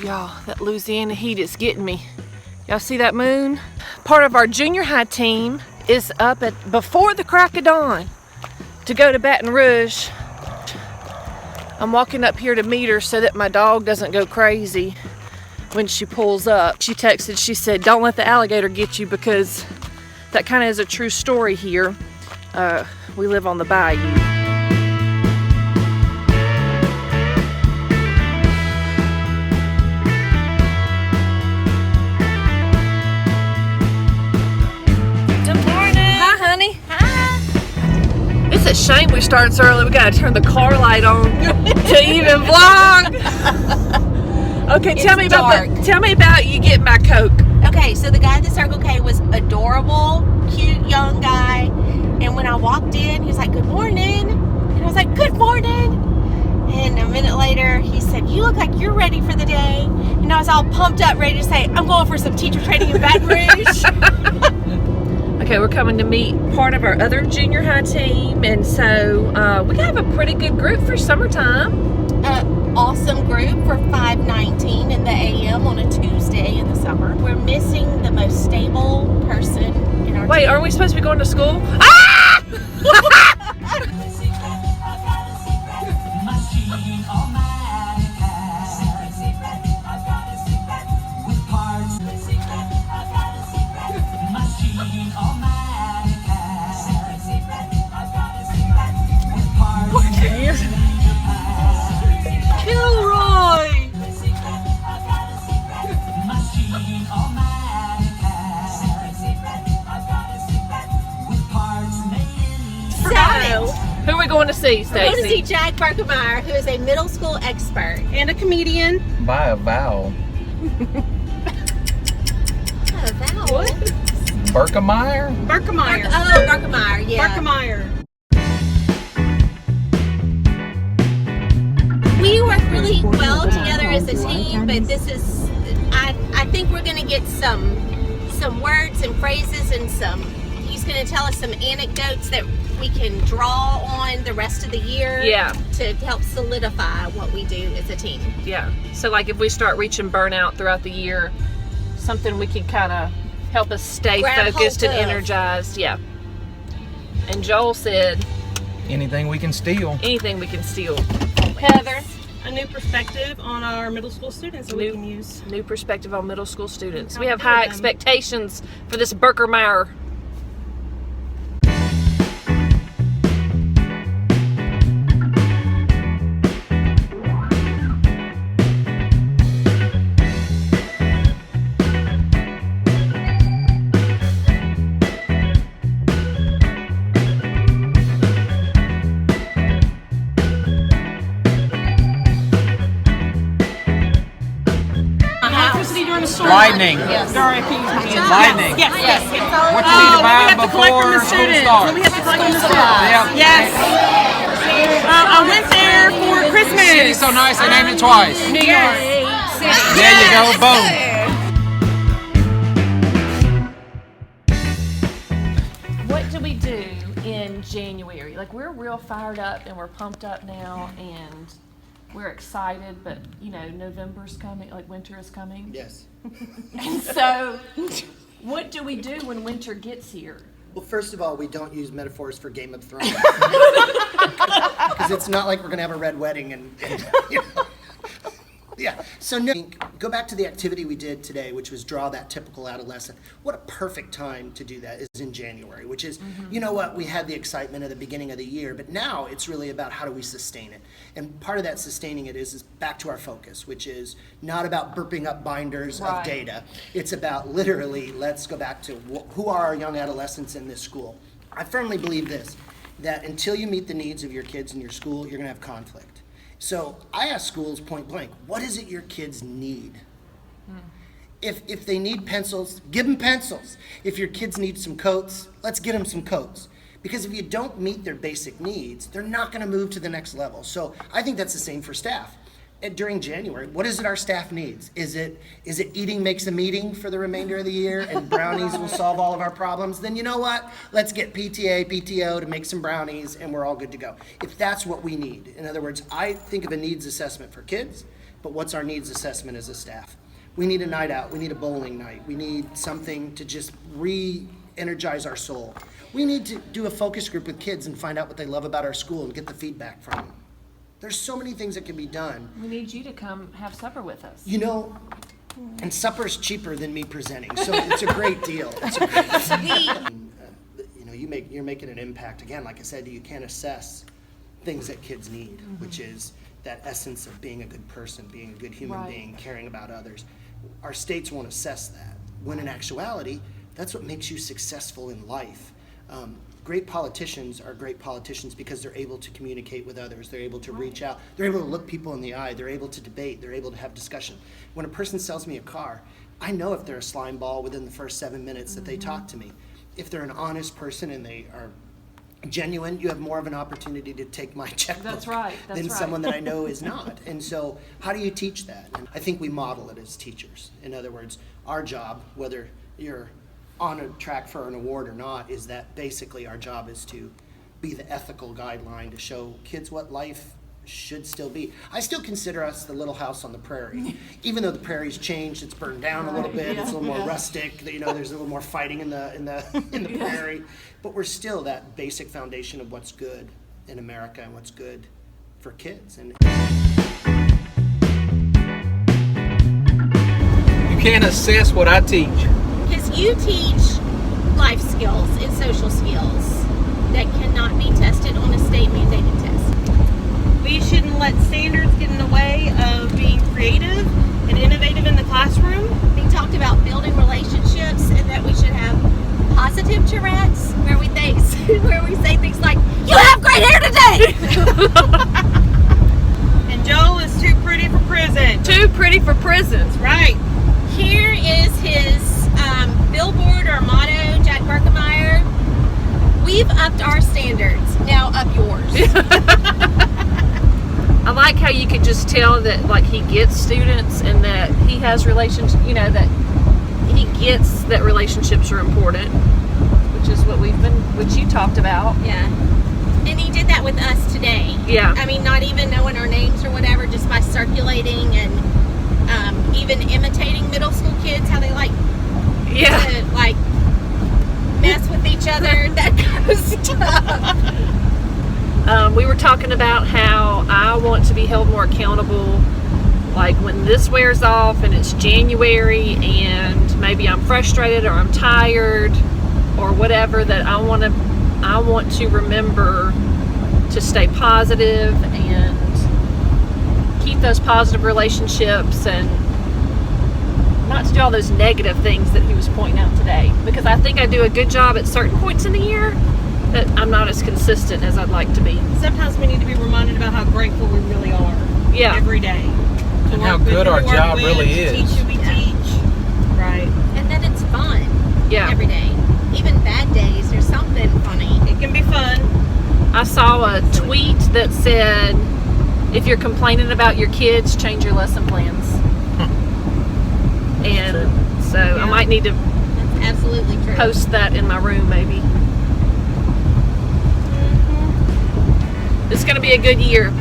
y'all, that Louisiana heat is getting me. Y'all see that moon? Part of our junior high team is up at before the crack of dawn to go to Baton Rouge. I'm walking up here to meet her so that my dog doesn't go crazy when she pulls up. She texted, she said, don't let the alligator get you, because that kind of is a true story here. We live on the bayou. It's a shame we started so early. We gotta turn the car light on to even vlog. Okay, tell me about you getting my Coke. Okay, so the guy at the Circle K was adorable, cute young guy. And when I walked in, he was like, "Good morning." And I was like, "Good morning." And a minute later, he said, "You look like you're ready for the day." And I was all pumped up, ready to say, "I'm going for some teacher training in Baton Rouge." Okay, we're coming to meet part of our other junior high team, and so we have a pretty good group for summertime. Awesome group for 5:19 in the a.m. on a Tuesday in the summer. We're missing the most stable person in our Wait, team. are we supposed to be going to school? Ah! Who are we going to see, Stacey? We're going to see Jack Berckemeyer, who is a middle school expert and a comedian. By a vowel. A vowel? What? Berckemeyer? Berckemeyer. Berckemeyer, yeah. Berckemeyer. We work really well together as a team, but this is, I think we're going to get some words and phrases and he's going to tell us some anecdotes that we can draw on the rest of the year to help solidify what we do as a team. Yeah. So like if we start reaching burnout throughout the year, something we can kind of help us stay focused and energized. Yeah. And Joel said, anything we can steal. Anything we can steal. Heather, a new perspective on our middle school students that we can use. New perspective on middle school students. We have high expectations for this Berckemeyer. Lightning. Yes. Lightning. Yes. What you need to buy before school starts. We have to collect from the students. Yep. Yes. I went there for Christmas. City's so nice, they named it twice. New York. There you go, boom. What do we do in January? Like, we're real fired up and we're pumped up now and we're excited, but you know, November's coming, like winter is coming. Yes. And so, what do we do when winter gets here? Well, first of all, we don't use metaphors for Game of Thrones. Because it's not like we're going to have a red wedding and you know. Yeah. So go back to the activity we did today, which was draw that typical adolescent. What a perfect time to do that is in January, which is, you know what, we had the excitement at the beginning of the year, but now it's really about how do we sustain it. And part of that sustaining it is back to our focus, which is not about burping up binders of data. It's about literally, let's go back to who are our young adolescents in this school. I firmly believe this, that until you meet the needs of your kids in your school, you're going to have conflict. So I ask schools point blank, what is it your kids need? If they need pencils, give them pencils. If your kids need some coats, let's get them some coats. Because if you don't meet their basic needs, they're not going to move to the next level. So I think that's the same for staff. during January, what is it our staff needs? Is it eating makes a meeting for the remainder of the year and brownies will solve all of our problems? Then you know what? Let's get PTA, PTO to make some brownies and we're all good to go. If that's what we need. In other words, I think of a needs assessment for kids, but what's our needs assessment as a staff? We need a night out. We need a bowling night. We need something to just re-energize our soul. We need to do a focus group with kids and find out what they love about our school and get the feedback from them. There's so many things that can be done. We need you to come have supper with us. You know, and supper's cheaper than me presenting, so it's a great deal. It's a great deal. You know, you're making an impact. Again, like I said, you can't assess things that kids need, which is that essence of being a good person, being a good human being, caring about others. Our states won't assess that, when in actuality, that's what makes you successful in life. Great politicians are great politicians because they're able to communicate with others, they're able to reach out, they're able to look people in the eye, they're able to debate, they're able to have discussion. When a person sells me a car, I know if they're a slime ball within the first 7 minutes that they talk to me. If they're an honest person and they are genuine, you have more of an opportunity to take my checkbook than someone that I know is not. And so how do you teach that? And I think we model it as teachers. In other words, our job, whether you're on a track for an award or not, is that basically our job is to be the ethical guideline to show kids what life should still be. I still consider us the little house on the prairie. Even though the prairie's changed, it's burned down a little bit, it's a little more rustic, you know, there's a little more fighting in the prairie, but we're still that basic foundation of what's good in America and what's good for kids. And you can't assess what I teach. Because you teach life skills and social skills that cannot be tested on a state-mandated test. We shouldn't let standards get in the way of being creative and innovative in the classroom. They talked about building relationships and that we should have positive Tourette's where we say things like, "You have great hair today!" And Joel is too pretty for prison. Too pretty for prisons. Right. Here is his billboard or motto, Jack Berckemeyer. We've upped our standards, now up yours. I like how you could just tell that, like, he gets students and that he has relationships, you know, that he gets that relationships are important, which is which you talked about. Yeah. And he did that with us today. Yeah. I mean, not even knowing our names or whatever, just by circulating and even imitating middle school kids, how they like to, like, mess with each other, that kind of stuff. We were talking about how I want to be held more accountable, like when this wears off and it's January and maybe I'm frustrated or I'm tired or whatever, that I want to remember to stay positive and keep those positive relationships and not to do all those negative things that he was pointing out today, because I think I do a good job at certain points in the year that I'm not as consistent as I'd like to be. Sometimes we need to be reminded about how grateful we really are every day. And how good our job really is. Teach who we teach. Right. And that it's fun every day. Even bad days, there's something funny. It can be fun. I saw a tweet that said, if you're complaining about your kids, change your lesson plans. And so I might need to That's absolutely true. post that in my room maybe. It's going to be a good year.